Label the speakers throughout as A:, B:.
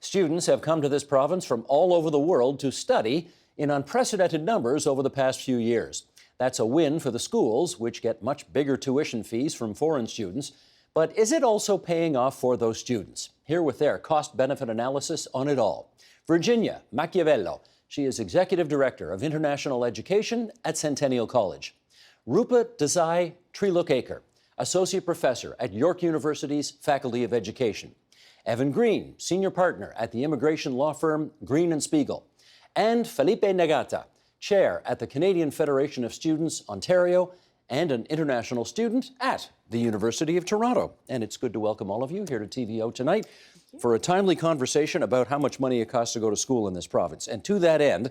A: Students have come to this province from all over the world to study in unprecedented numbers over the past few years. That's a win for the schools, which get much bigger tuition fees from foreign students. But is it also paying off for those students? Here with their cost-benefit analysis on it all, Virginia Macchiavello. She is Executive Director of International Education at Centennial College. Rupa Desai Trilokekar, Associate Professor at York University's Faculty of Education. Evan Green, Senior Partner at the immigration law firm Green and Spiegel. And Felipe Nagata, Chair at the Canadian Federation of Students, Ontario, and an international student at the University of Toronto. And it's good to welcome all of you here to TVO tonight for a timely conversation about how much money it costs to go to school in this province. And to that end,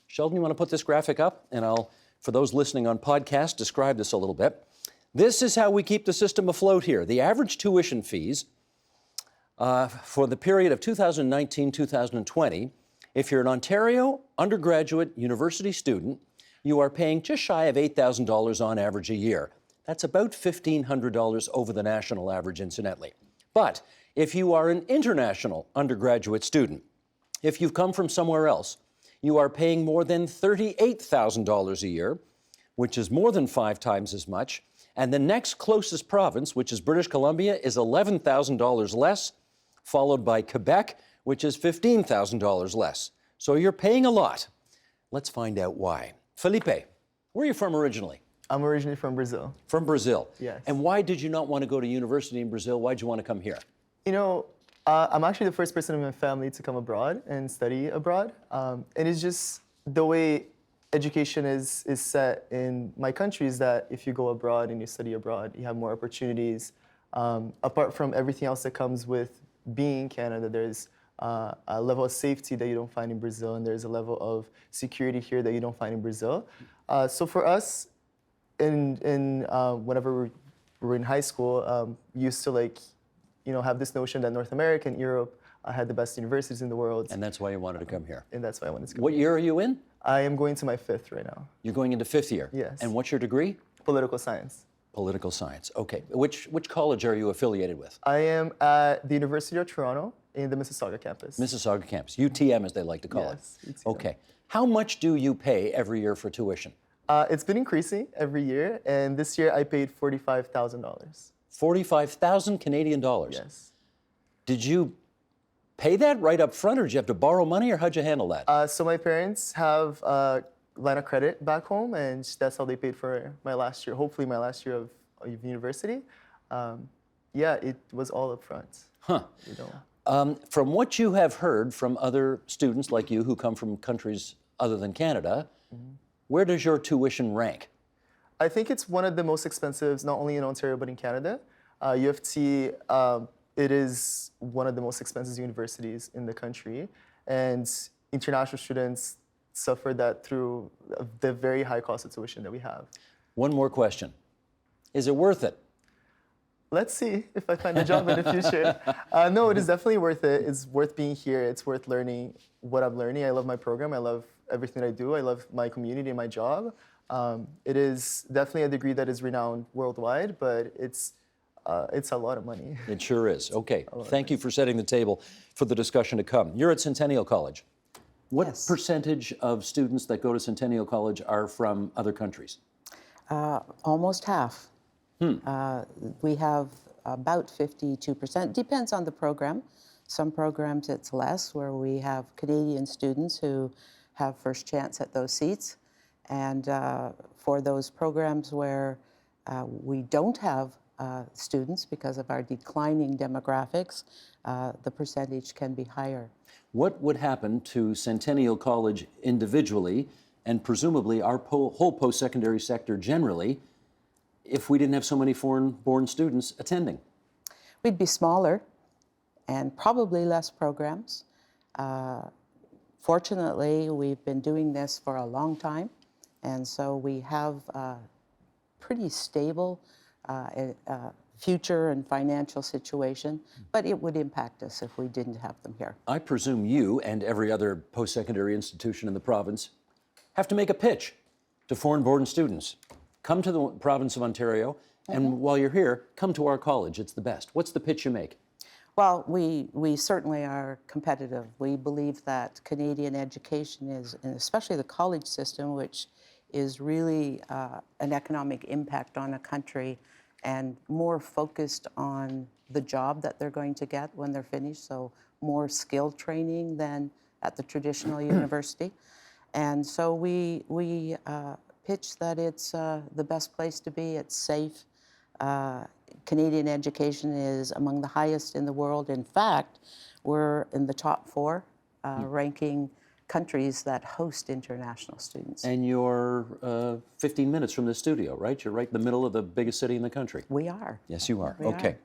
A: Sheldon, you want to put this graphic up? And I'll, for those listening on podcast, describe this a little bit. This is how we keep the system afloat here. The average tuition fees for the period of 2019-2020, if you're an Ontario undergraduate university student, you are paying just shy of $8,000 on average a year. That's about $1,500 over the national average, incidentally. But if you are an international undergraduate student, if you've come from somewhere else, you are paying more than $38,000 a year, which is more than 5 times as much. And the next closest province, which is British Columbia, is $11,000 less, followed by Quebec, which is $15,000 less. So you're paying a lot. Let's find out why. Felipe, where are you from originally?
B: I'm originally from Brazil.
A: From Brazil?
B: Yes.
A: And why did you not want to go to university in Brazil? Why did you want to come here?
B: You know, I'm actually the first person in my family to come abroad and study abroad. And it's just the way education is set in my country is that if you go abroad and you study abroad, you have more opportunities. Apart from everything else that comes with being in Canada, there's a level of safety that you don't find in Brazil, and there's a level of security here that you don't find in Brazil. So for us, whenever we're in high school, used to have this notion that North America and Europe had the best universities in the world.
A: And that's why you wanted to come here.
B: And that's why I wanted to come.
A: What year are you in?
B: I am going to my 5th right now.
A: You're going into 5th year?
B: Yes.
A: And what's your degree?
B: Political science.
A: Political science. Okay. Which college are you affiliated with?
B: I am at the University of Toronto in the Mississauga campus.
A: Mississauga campus, UTM as they like to call
B: Yes,
A: it.
B: UTM.
A: Okay. How much do you pay every year for tuition?
B: It's been increasing every year, and this year I paid $45,000.
A: 45,000 Canadian dollars?
B: Yes.
A: Did you pay that right up front, or did you have to borrow money, or how'd you handle that?
B: So my parents have a line of credit back home, and that's how they paid for my last year, hopefully my last year of university. Yeah, it was all up front.
A: Huh.
B: You know.
A: From what you have heard from other students like you who come from countries other than Canada, where does your tuition rank?
B: I think it's one of the most expensive, not only in Ontario, but in Canada. U of T, it is one of the most expensive universities in the country. And international students suffer that through the very high cost of tuition that we have.
A: One more question. Is it worth it?
B: Let's see if I find a job in the future. No, it is definitely worth it. It's worth being here. It's worth learning what I'm learning. I love my program. I love everything I do. I love my community and my job. It is definitely a degree that is renowned worldwide, but it's a lot of money.
A: It sure is. Okay. Thank you for setting the table for the discussion to come. You're at Centennial College. What
C: Yes.
A: percentage of students that go to Centennial College are from other countries?
C: Almost half. We have about 52%. Depends on the program. Some programs it's less, where we have Canadian students who have first chance at those seats. And for those programs where we don't have students because of our declining demographics, the percentage can be higher.
A: What would happen to Centennial College individually, and presumably our whole post-secondary sector generally, if we didn't have so many foreign-born students attending?
C: We'd be smaller and probably less programs. Fortunately, we've been doing this for a long time, and so we have a pretty stable future and financial situation, but it would impact us if we didn't have them here.
A: I presume you and every other post-secondary institution in the province have to make a pitch to foreign-born students. Come to the province of Ontario, and while you're here, come to our college. It's the best. What's the pitch you make?
C: Well, we certainly are competitive. We believe that Canadian education is, and especially the college system, which is really an economic impact on a country and more focused on the job that they're going to get when they're finished, so more skill training than at the traditional university. And so we pitch that it's the best place to be, it's safe. Canadian education is among the highest in the world. In fact, we're in the top 4 ranking countries that host international students.
A: And you're 15 minutes from the studio, right? You're right in the middle of the biggest city in the country.
C: We are.
A: Yes, you are.
C: We
A: Okay.
C: are.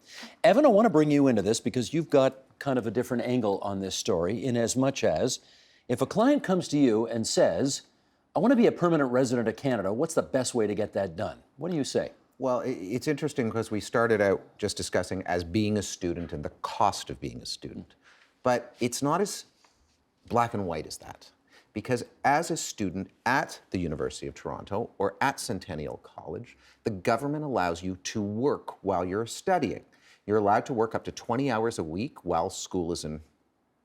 A: Evan, I want to bring you into this because you've got kind of a different angle on this story, in as much as if a client comes to you and says, I want to be a permanent resident of Canada, what's the best way to get that done? What do you say?
D: Well, it's interesting because we started out just discussing as being a student and the cost of being a student. But it's not as black and white as that. Because as a student at the University of Toronto or at Centennial College, the government allows you to work while you're studying. You're allowed to work up to 20 hours a week while school is in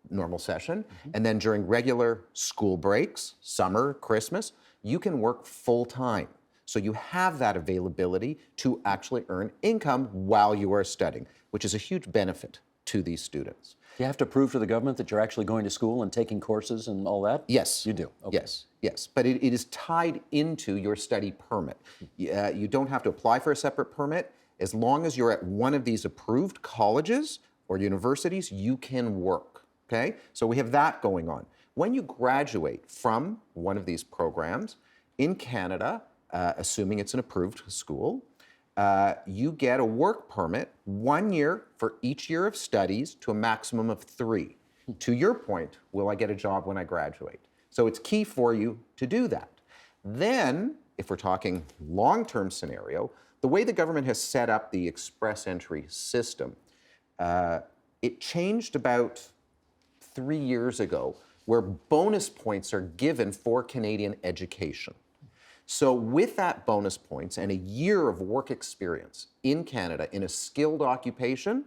D: normal session. And then during regular school breaks, summer, Christmas, you can work full time. So you have that availability to actually earn income while you are studying, which is a huge benefit to these students.
A: Do you have to prove to the government that you're actually going to school and taking courses and all that?
D: Yes.
A: You do? Okay.
D: Yes, yes. But it is tied into your study permit. You don't have to apply for a separate permit. As long as you're at one of these approved colleges or universities, you can work, okay? So we have that going on. When you graduate from one of these programs in Canada, assuming it's an approved school, you get a work permit 1 year for each year of studies to a maximum of 3. To your point, will I get a job when I graduate? So it's key for you to do that. Then, if we're talking long-term scenario, the way the government has set up the express entry system, it changed about 3 years ago where bonus points are given for Canadian education. So with that bonus points and a year of work experience in Canada in a skilled occupation,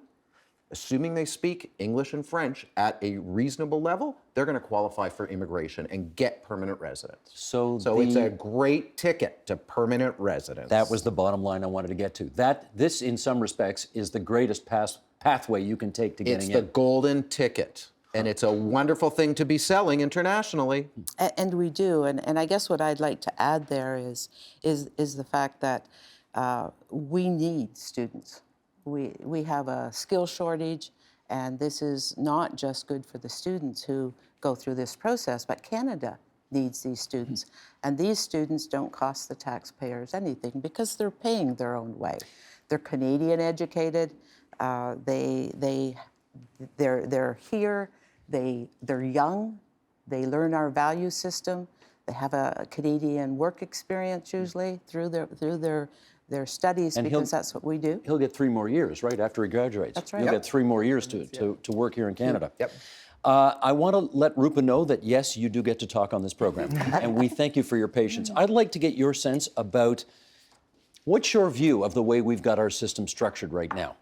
D: assuming they speak English and French at a reasonable level, they're going to qualify for immigration and get permanent residence. So it's a great ticket to permanent residence.
A: That was the bottom line I wanted to get to. This, in some respects, is the greatest pathway you can take to getting in.
D: It's the golden ticket. And it's a wonderful thing to be selling internationally.
C: And we do, and I guess what I'd like to add there is the fact that we need students. We have a skill shortage, and this is not just good for the students who go through this process, but Canada needs these students. And these students don't cost the taxpayers anything because they're paying their own way. They're Canadian educated, they're here, they're young, they learn our value system, they have a Canadian work experience usually through their studies,
A: And
C: because that's what we do.
A: He'll get 3 more years, right, after he graduates.
C: That's right.
A: He'll
C: Yep.
A: get 3 more years to work here in Canada.
D: Yep.
A: I want to let Rupa know that, yes, you do get to talk on this program, and we thank you for your patience. I'd like to get your sense about what's your view of the way we've got our system structured right now?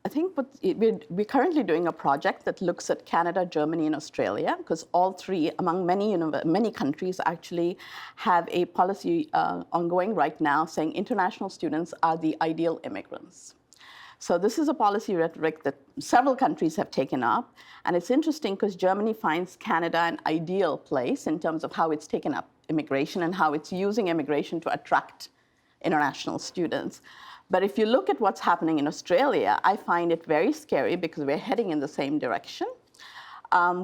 E: I think we're currently doing a project that looks at Canada, Germany, and Australia, because all three, among many countries, actually have a policy ongoing right now saying international students are the ideal immigrants. So this is a policy rhetoric that several countries have taken up. And it's interesting because Germany finds Canada an ideal place in terms of how it's taken up immigration and how it's using immigration to attract international students. But if you look at what's happening in Australia, I find it very scary because we're heading in the same direction.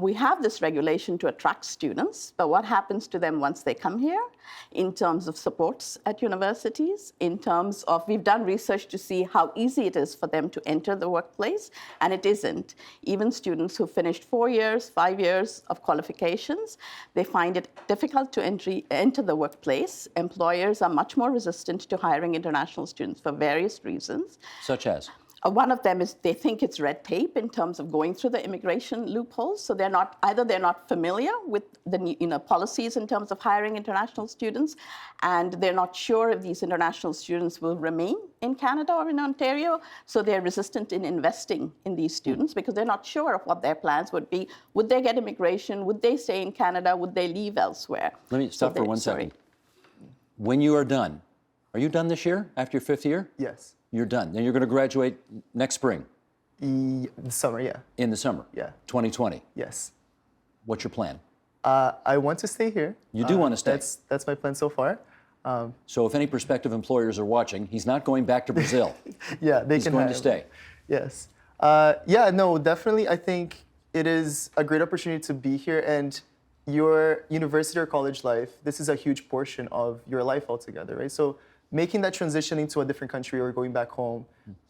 E: We have this regulation to attract students, but what happens to them once they come here in terms of supports at universities, in terms of, we've done research to see how easy it is for them to enter the workplace, and it isn't. Even students who finished 4 years, 5 years of qualifications, they find it difficult to enter the workplace. Employers are much more resistant to hiring international students for various reasons.
A: Such as?
E: One of them is they think it's red tape in terms of going through the immigration loopholes. So they're not familiar with the policies in terms of hiring international students, and they're not sure if these international students will remain in Canada or in Ontario. So they're resistant in investing in these students because they're not sure of what their plans would be. Would they get immigration? Would they stay in Canada? Would they leave elsewhere?
A: Let me stop for one second. When you are done, are you done this year after your 5th year?
B: Yes.
A: You're done. Then you're going to graduate next spring.
B: The summer, yeah.
A: In the summer?
B: Yeah.
A: 2020.
B: Yes.
A: What's your plan?
B: I want to stay here.
A: You do want to stay?
B: That's my plan so far.
A: So if any prospective employers are watching, he's not going back to Brazil.
B: Yeah,
A: he's going to stay.
B: Yes. Yeah, no, definitely. I think it is a great opportunity to be here, and your university or college life, this is a huge portion of your life altogether, right? So making that transition into a different country or going back home,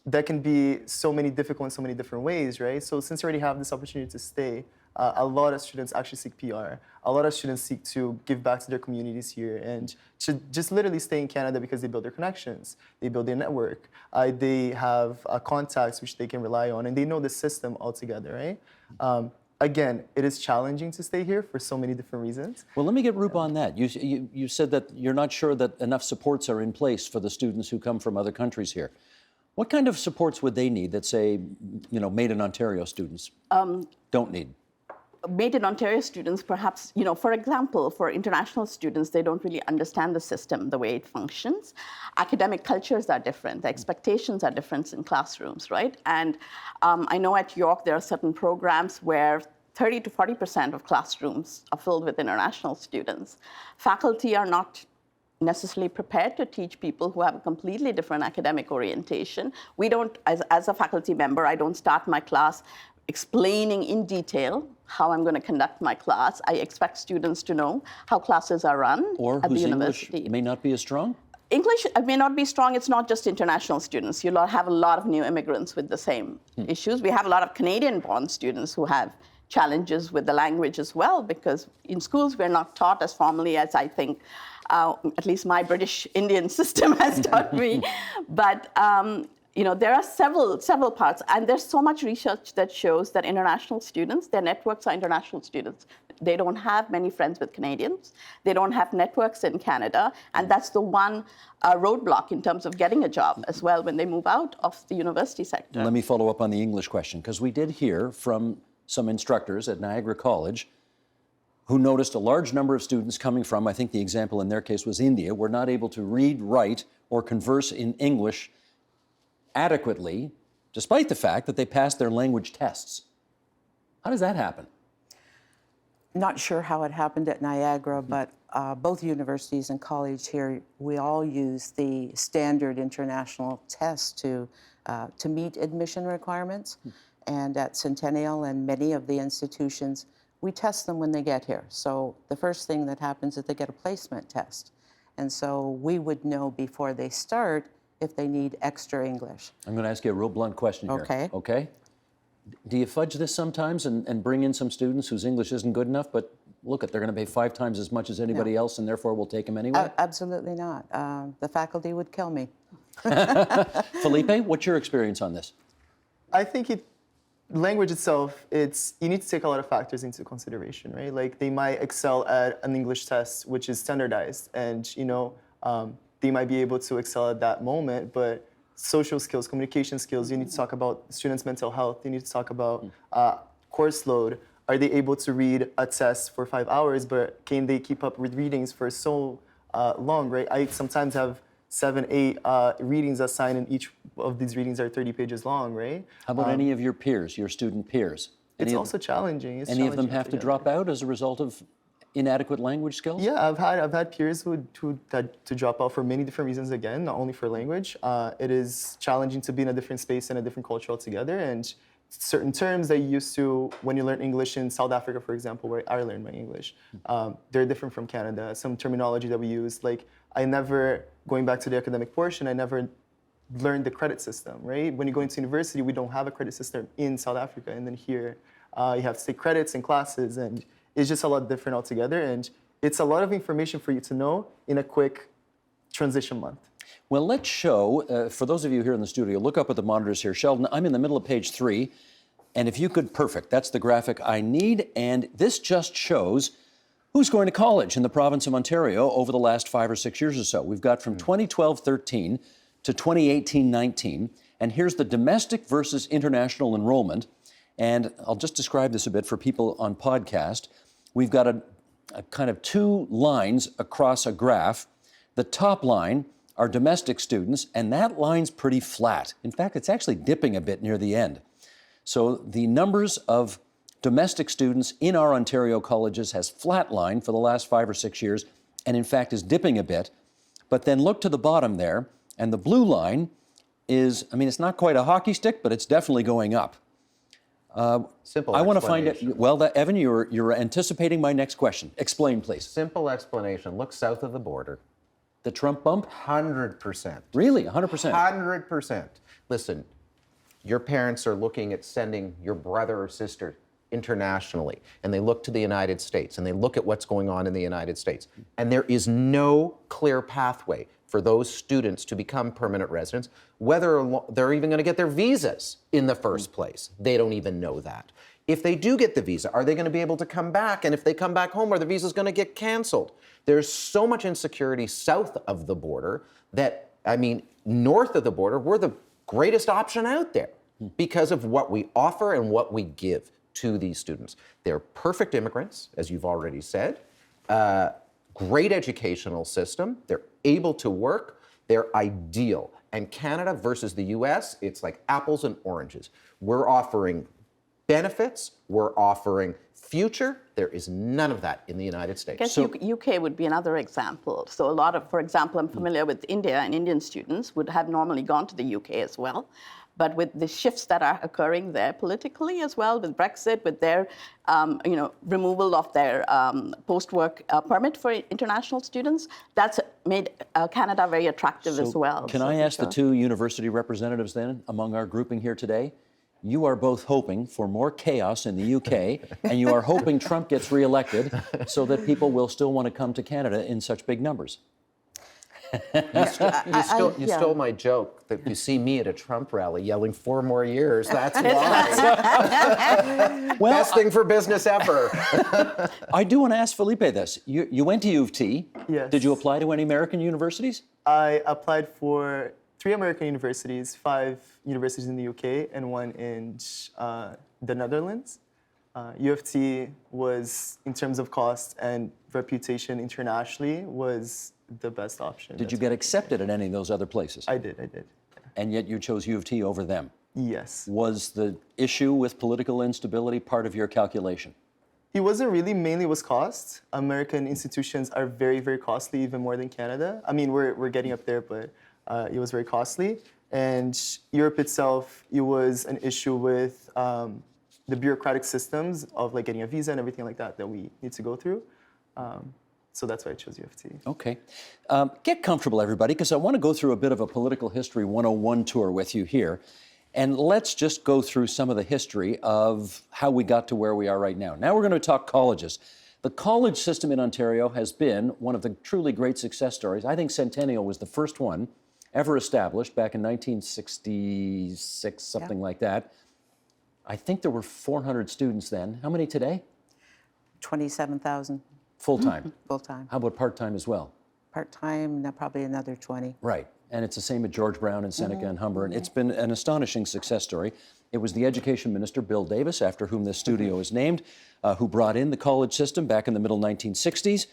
B: that can be so many difficult in so many different ways, right? So since you already have this opportunity to stay, a lot of students actually seek PR. A lot of students seek to give back to their communities here and to just literally stay in Canada because they build their connections, they build their network, they have contacts which they can rely on, and they know the system altogether, right? Again, it is challenging to stay here for so many different reasons.
A: Well, let me get Rupa on that. You said that you're not sure that enough supports are in place for the students who come from other countries here. What kind of supports would they need that, say, Made in Ontario students don't need?
E: Made in Ontario students, perhaps, for example, for international students, they don't really understand the system, the way it functions. Academic cultures are different. The expectations are different in classrooms, right? And I know at York there are certain programs where 30 to 40% of classrooms are filled with international students. Faculty are not necessarily prepared to teach people who have a completely different academic orientation. We don't, as a faculty member, I don't start my class explaining in detail how I'm going to conduct my class. I expect students to know how classes are run
A: or
E: at the
A: whose
E: university.
A: English may not be as strong?
E: English may not be strong. It's not just international students. You'll have a lot of new immigrants with the same issues. We have a lot of Canadian-born students who have challenges with the language as well, because in schools we're not taught as formally as I think, at least my British Indian system has taught me. But there are several parts, and there's so much research that shows that international students, their networks are international students. They don't have many friends with Canadians. They don't have networks in Canada, and that's the one roadblock in terms of getting a job as well when they move out of the university sector.
A: Let me follow up on the English question, because we did hear from some instructors at Niagara College who noticed a large number of students coming from, I think the example in their case was India, were not able to read, write, or converse in English adequately, despite the fact that they passed their language tests. How does that happen?
C: Not sure how it happened at Niagara, but both universities and college here, we all use the standard international test to meet admission requirements. And at Centennial and many of the institutions, we test them when they get here. So the first thing that happens is they get a placement test. And so we would know before they start if they need extra English.
A: I'm going to ask you a real blunt question here. Okay? Do you fudge this sometimes and bring in some students whose English isn't good enough, but look, they're going to pay 5 times as much as anybody else, and therefore we'll take them anyway?
C: Absolutely not. The faculty would kill me.
A: Felipe, what's your experience on this?
B: I think language itself, you need to take a lot of factors into consideration, right? Like they might excel at an English test, which is standardized, and they might be able to excel at that moment, but social skills, communication skills, you need to talk about students' mental health, you need to talk about course load. Are they able to read a test for 5 hours, but can they keep up with readings for so long, right? I sometimes have 7, 8 readings assigned, and each of these readings are 30 pages long, right?
A: How about any of your peers, your student peers?
B: It's also challenging.
A: Any of them have to drop out as a result of inadequate language skills?
B: Yeah, I've had peers who had to drop out for many different reasons again, not only for language. It is challenging to be in a different space and a different culture altogether, and certain terms that you used to when you learn English in South Africa, for example, where I learned my English, they're different from Canada. Some terminology that we use, like going back to the academic portion, I never learned the credit system, right? When you go into university, we don't have a credit system in South Africa, and then here you have to take credits and classes, and it's just a lot different altogether, and it's a lot of information for you to know in a quick transition month.
A: Well, let's show, for those of you here in the studio, look up at the monitors here. Sheldon, I'm in the middle of page 3, and if you could, perfect. That's the graphic I need, and this just shows who's going to college in the province of Ontario over the last 5 or 6 years or so. We've got from 2012-13 to 2018-19, and here's the domestic versus international enrollment. And I'll just describe this a bit for people on podcast. We've got a kind of 2 lines across a graph. The top line are domestic students, and that line's pretty flat. In fact, it's actually dipping a bit near the end. So the numbers of domestic students in our Ontario colleges has flatlined for the last 5 or 6 years, and in fact is dipping a bit. But then look to the bottom there, and the blue line is, I mean, it's not quite a hockey stick, but it's definitely going up.
D: Simple
A: I want to find
D: explanation.
A: it. Well, Evan, you're anticipating my next question. Explain, please.
D: Simple explanation. Look south of the border.
A: The Trump bump?
D: 100%.
A: Really? 100%?
D: 100%. Listen, your parents are looking at sending your brother or sister internationally, and they look to the United States, and they look at what's going on in the United States. And there is no clear pathway for those students to become permanent residents, whether they're even going to get their visas in the first place. They don't even know that. If they do get the visa, are they going to be able to come back? And if they come back home, are the visas going to get canceled? There's so much insecurity south of the border that, I mean, north of the border, we're the greatest option out there because of what we offer and what we give to these students. They're perfect immigrants, as you've already said. Great educational system. They're able to work. They're ideal. And Canada versus the US, it's like apples and oranges. We're offering benefits. We're offering future. There is none of that in the United States.
E: I guess UK would be another example. So a lot of, for example, I'm familiar with India, and Indian students would have normally gone to the UK as well. But with the shifts that are occurring there politically as well, with Brexit, with their removal of their post-work permit for international students, that's made Canada very attractive as well.
A: Can I ask the 2 university representatives then among our grouping here today? You are both hoping for more chaos in the UK, and you are hoping Trump gets reelected so that people will still want to come to Canada in such big numbers.
D: You stole my joke that you see me at a Trump rally yelling 4 more years. That's why.
A: Well,
D: best thing for business ever.
A: I do want to ask Felipe this. You went to U of T.
B: Yes.
A: Did you apply to any American universities?
B: I applied for 3 American universities, 5 universities in the UK, and 1 in the Netherlands. U of T was, in terms of cost and reputation internationally, was the best option.
A: Did you get accepted at any of those other places?
B: I did.
A: And yet you chose U of T over them.
B: Yes.
A: Was the issue with political instability part of your calculation?
B: It wasn't really. Mainly was cost. American institutions are very, very costly, even more than Canada. I mean, we're getting up there, but it was very costly. And Europe itself, it was an issue with the bureaucratic systems of like getting a visa and everything like that we need to go through. So that's why I chose U of T.
A: Okay. Get comfortable, everybody, because I want to go through a bit of a political history 101 tour with you here. And let's just go through some of the history of how we got to where we are right now. Now we're going to talk colleges. The college system in Ontario has been one of the truly great success stories. I think Centennial was the first one ever established back in 1966, something like that. I think there were 400 students then. How many today?
C: 27,000
A: Full-time?
C: full-time.
A: How about part-time as well?
C: Part-time, probably another 20.
A: Right. And it's the same at George Brown and Seneca and Humber. And it's been an astonishing success story. It was the Education Minister, Bill Davis, after whom this studio is named, who brought in the college system back in the middle 1960s.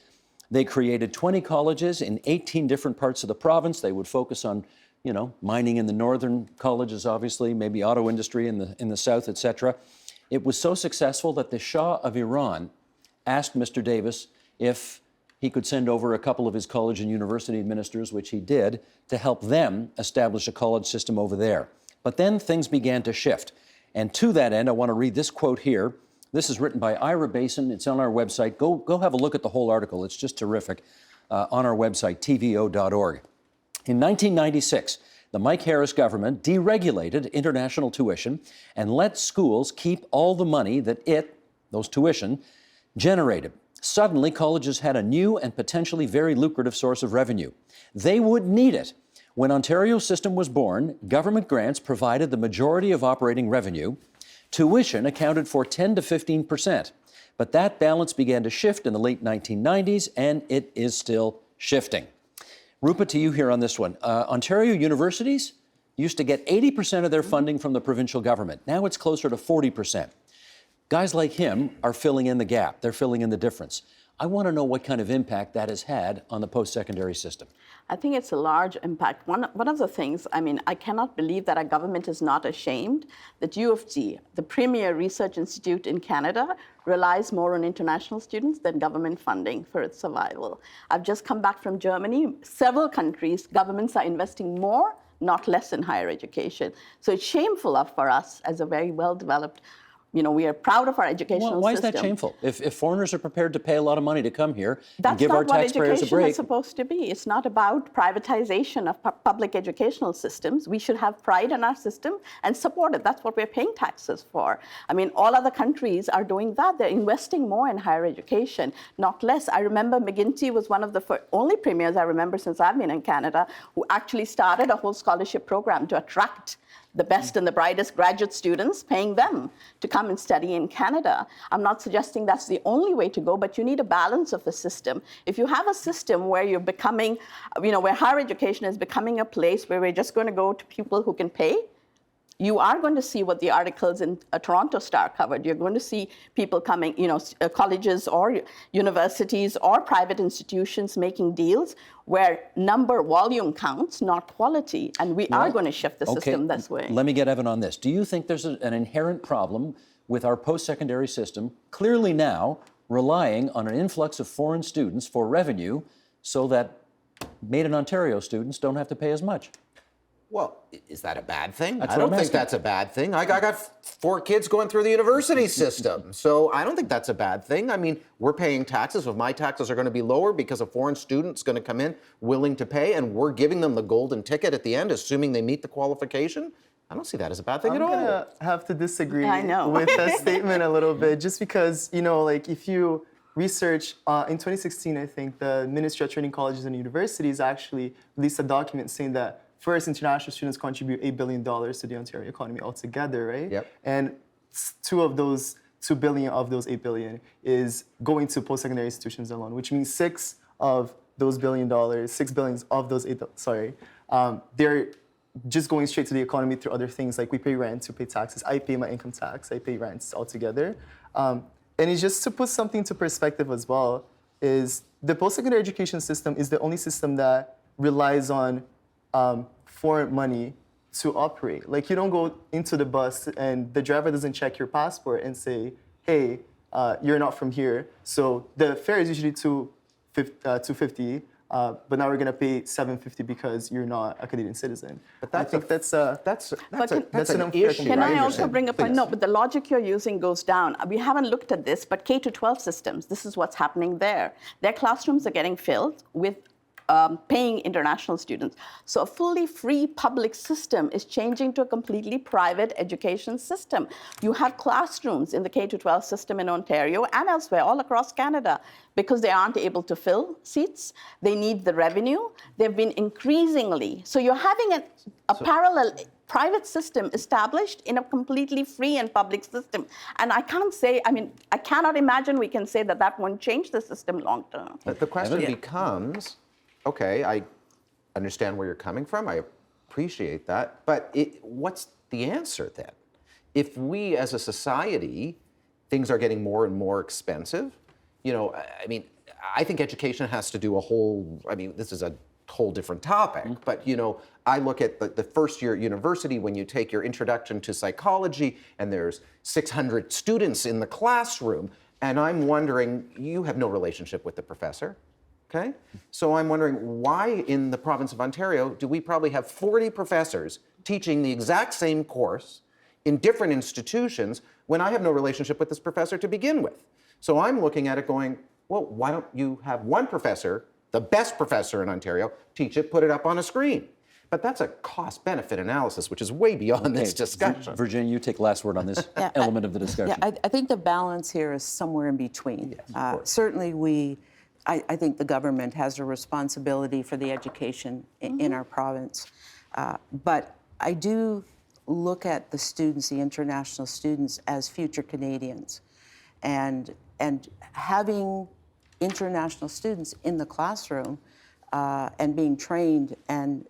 A: They created 20 colleges in 18 different parts of the province. They would focus on, mining in the northern colleges, obviously, maybe auto industry in the south, et cetera. It was so successful that the Shah of Iran asked Mr. Davis if he could send over a couple of his college and university ministers, which he did, to help them establish a college system over there. But then things began to shift. And to that end, I want to read this quote here. This is written by Ira Basin. It's on our website. Go have a look at the whole article. It's just terrific. On our website, tvo.org. In 1996, the Mike Harris government deregulated international tuition and let schools keep all the money that those tuition, generated. Suddenly, colleges had a new and potentially very lucrative source of revenue. They would need it When Ontario's system was born, government grants provided the majority of operating revenue. Tuition accounted for 10 to 15%. But that balance began to shift in the late 1990s, and it is still shifting. Rupa, to you here on this one. Ontario universities used to get 80% of their funding from the provincial government. Now it's closer to 40%. Guys like him are filling in the gap. They're filling in the difference. I want to know what kind of impact that has had on the post-secondary system.
E: I think it's a large impact. One of the things, I cannot believe that our government is not ashamed that U of T, the premier research institute in Canada, relies more on international students than government funding for its survival. I've just come back from Germany. Several countries, governments are investing more, not less in higher education. So it's shameful for us as a very well-developed, we are proud of our educational system.
A: Why is that shameful? If foreigners are prepared to pay a lot of money to come here and give our taxpayers a break.
E: That's not what education is supposed to be. It's not about privatization of public educational systems. We should have pride in our system and support it. That's what we're paying taxes for. All other countries are doing that. They're investing more in higher education, not less. I remember McGuinty was one of the only premiers I remember since I've been in Canada who actually started a whole scholarship program to attract the best and the brightest graduate students, paying them to come and study in Canada. I'm not suggesting that's the only way to go, but you need a balance of the system. If you have a system where you're becoming, where higher education is becoming a place where we're just going to go to people who can pay, you are going to see what the articles in Toronto Star covered. You're going to see people coming, colleges or universities or private institutions making deals where volume counts, not quality. And we are going to shift the system this way.
A: Let me get Evan on this. Do you think there's an inherent problem with our post-secondary system, clearly now relying on an influx of foreign students for revenue so that Made in Ontario students don't have to pay as much?
D: Well, is that a bad thing?
A: That's
D: I don't think that's a bad thing. I got 4 kids going through the university system, so I don't think that's a bad thing. We're paying taxes. If my taxes are going to be lower because a foreign student's going to come in willing to pay, and we're giving them the golden ticket at the end, assuming they meet the qualification, I don't see that as a bad thing at all.
B: I'm going to have to disagree
E: with
B: that statement a little bit, just because, if you research, in 2016, I think the Ministry of Training Colleges and Universities actually released a document saying that first, international students contribute $8 billion to the Ontario economy altogether, right?
D: Yep.
B: And 2 billion of those $8 billion is going to post-secondary institutions alone, which means 6 of those $6 billion of those they're just going straight to the economy through other things, like we pay rent, we pay taxes. I pay my income tax, I pay rents altogether. And it's just to put something to perspective as well, is the post-secondary education system is the only system that relies on foreign money to operate. Like, you don't go into the bus and the driver doesn't check your passport and say, hey, you're not from here. So the fare is usually $250, but now we're going to pay $750 because you're not a Canadian citizen.
D: But
B: I think that's an
D: issue.
B: unfair comparison.
E: Can I also bring up, no, but the logic you're using goes down. We haven't looked at this, but K-12 systems, this is what's happening there. Their classrooms are getting filled with paying international students. So a fully free public system is changing to a completely private education system. You have classrooms in the K-12 system in Ontario and elsewhere, all across Canada, because they aren't able to fill seats. They need the revenue. They've been increasingly. So you're having a parallel private system established in a completely free and public system. And I cannot imagine we can say that won't change the system long term.
D: But the question becomes, okay, I understand where you're coming from. I appreciate that. But what's the answer then? If we as a society, things are getting more and more expensive, I think education has to do this is a whole different topic, but I look at the first year at university when you take your introduction to psychology and there's 600 students in the classroom, and I'm wondering, you have no relationship with the professor. Okay? So I'm wondering, why in the province of Ontario do we probably have 40 professors teaching the exact same course in different institutions when I have no relationship with this professor to begin with? So I'm looking at it going, well, why don't you have one professor, the best professor in Ontario, teach it, put it up on a screen? But that's a cost-benefit analysis, which is way beyond this discussion.
A: Virginia, you take last word on this element of the discussion.
C: Yeah, I think the balance here is somewhere in between.
D: Yes,
C: certainly I think the government has a responsibility for the education in our province. But I do look at the students, the international students, as future Canadians. And having international students in the classroom and being trained, and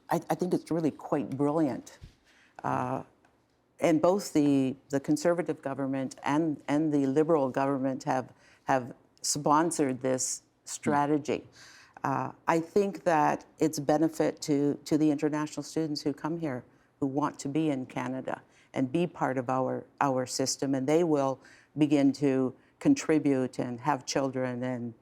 C: I think it's really quite brilliant. And both the Conservative government and the Liberal government have sponsored this strategy. I think that it's benefit to the international students who come here, who want to be in Canada and be part of our system, and they will begin to contribute and have children and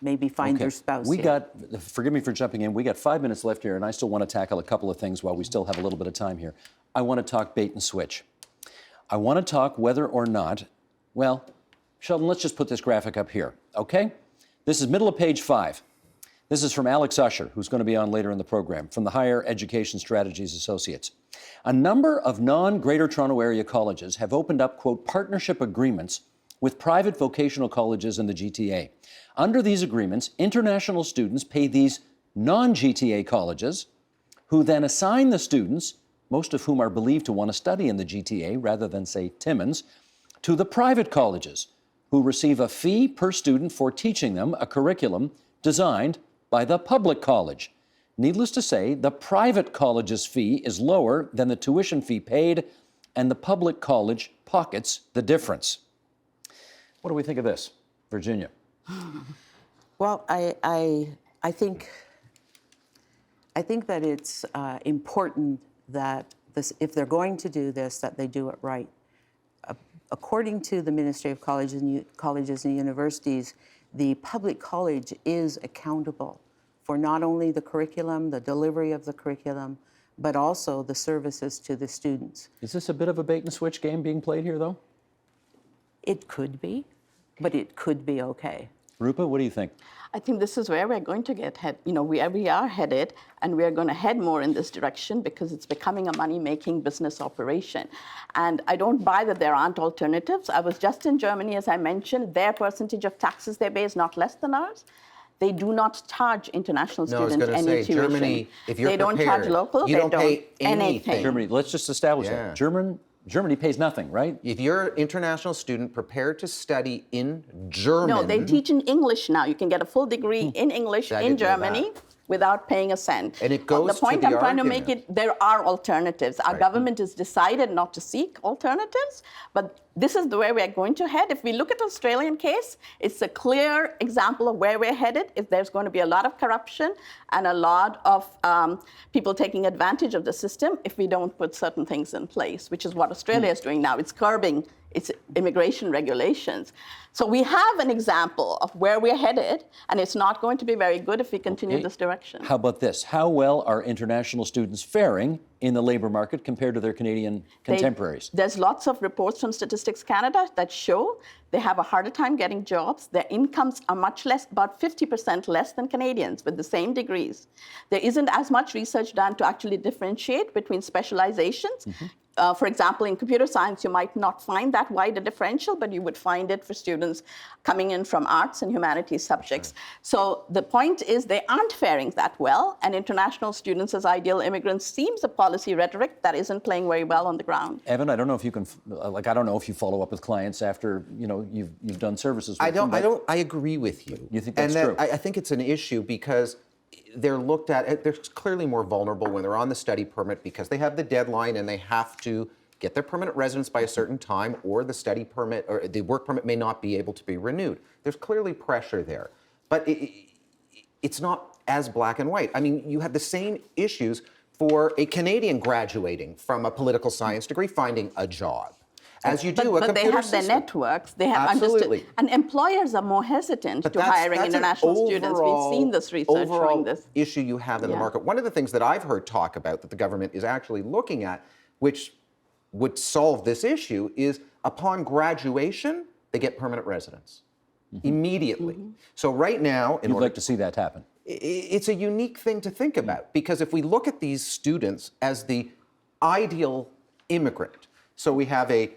C: maybe find their spouse here.
A: Forgive me for jumping in, we got 5 minutes left here, and I still want to tackle a couple of things while we still have a little bit of time here. I want to talk bait and switch. I want to talk whether or not, well, Sheldon, let's just put this graphic up here, okay? This is middle of page 5. This is from Alex Usher, who's going to be on later in the program, from the Higher Education Strategies Associates. A number of non-Greater Toronto Area colleges have opened up, quote, partnership agreements with private vocational colleges in the GTA. Under these agreements, international students pay these non-GTA colleges, who then assign the students, most of whom are believed to want to study in the GTA rather than, say, Timmins, to the private colleges, who receive a fee per student for teaching them a curriculum designed by the public college. Needless to say, the private college's fee is lower than the tuition fee paid, and the public college pockets the difference. What do we think of this, Virginia?
C: Well, I think that it's important that if they're going to do this, that they do it right. According to the Ministry of Colleges and Universities, the public college is accountable for not only the curriculum, the delivery of the curriculum, but also the services to the students.
A: Is this a bit of a bait and switch game being played here, though?
C: It could be, but it could be okay.
A: Rupa, what do you think?
E: I think this is where we're going to get where we are headed, and we are going to head more in this direction because it's becoming a money-making business operation. And I don't buy that there aren't alternatives. I was just in Germany, as I mentioned. Their percentage of taxes they pay is not less than ours. They do not charge international students any tuition.
D: Germany, if you're
E: they don't charge local.
D: You
E: they
D: don't pay anything.
A: Germany, let's just establish that. Germany pays nothing, right?
D: If you're an international student prepared to study in German...
E: No, they teach in English now. You can get a full degree in English in Germany without paying a cent.
D: And it goes
E: the point
D: to the
E: I'm trying to make it, there are alternatives. Our government has decided not to seek alternatives, but this is the way we're going to head. If we look at the Australian case, it's a clear example of where we're headed. If there's going to be a lot of corruption and a lot of people taking advantage of the system if we don't put certain things in place, which is what Australia is doing now. It's curbing its immigration regulations. So we have an example of where we're headed, and it's not going to be very good if we continue this direction.
A: How about this? How well are international students faring in the labor market compared to their Canadian contemporaries?
E: There's lots of reports from Statistics Canada that show they have a harder time getting jobs. Their incomes are much less, about 50% less than Canadians with the same degrees. There isn't as much research done to actually differentiate between specializations. For example, in computer science, you might not find that wide a differential, but you would find it for students coming in from arts and humanities subjects. So the point is they aren't faring that well, and international students as ideal immigrants seems a policy rhetoric that isn't playing very well on the ground.
A: Evan, I don't know if you can, I don't know if you follow up with clients after, you've done services with them.
D: I agree with you.
A: You think that's true?
D: I think it's an issue because they're looked at, they're clearly more vulnerable when they're on the study permit because they have the deadline and they have to get their permanent residence by a certain time, or the study permit or the work permit may not be able to be renewed. There's clearly pressure there, but it's not as black and white. I mean, you have the same issues for a Canadian graduating from a political science degree finding a job. As you do,
E: but they have their networks. They have understood, and employers are more hesitant to hiring international students. We've seen this research showing this
D: issue you have in the market. One of the things that I've heard talk about that the government is actually looking at, which would solve this issue, is upon graduation they get permanent residence immediately. So right now,
A: you'd like to see that happen.
D: It's a unique thing to think about because if we look at these students as the ideal immigrant, so we have a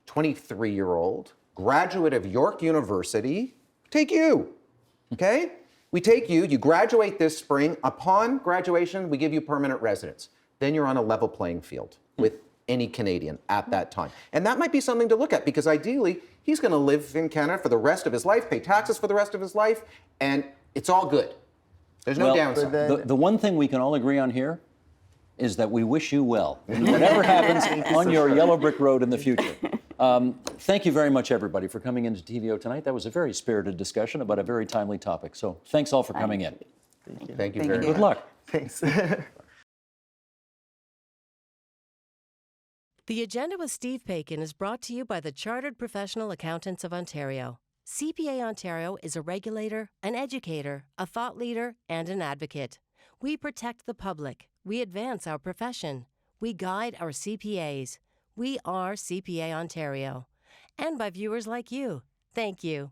D: 23-year-old graduate of York University, take you, Okay? We take you, you graduate this spring. Upon graduation, we give you permanent residence. Then you're on a level playing field with any Canadian at that time. And that might be something to look at because ideally, he's going to live in Canada for the rest of his life, pay taxes for the rest of his life, and it's all good. There's no
A: Well,
D: downside.
A: the one thing we can all agree on here is that we wish you well in whatever happens on your yellow brick road in the future. Thank you very much, everybody, for coming into TVO tonight. That was a very spirited discussion about a very timely topic. So thanks all for coming in.
D: Thank you very much.
A: Good luck.
B: Thanks.
F: The Agenda with Steve Paikin is brought to you by the Chartered Professional Accountants of Ontario. CPA Ontario is a regulator, an educator, a thought leader, and an advocate. We protect the public. We advance our profession. We guide our CPAs. We are CPA Ontario. And by viewers like you. Thank you.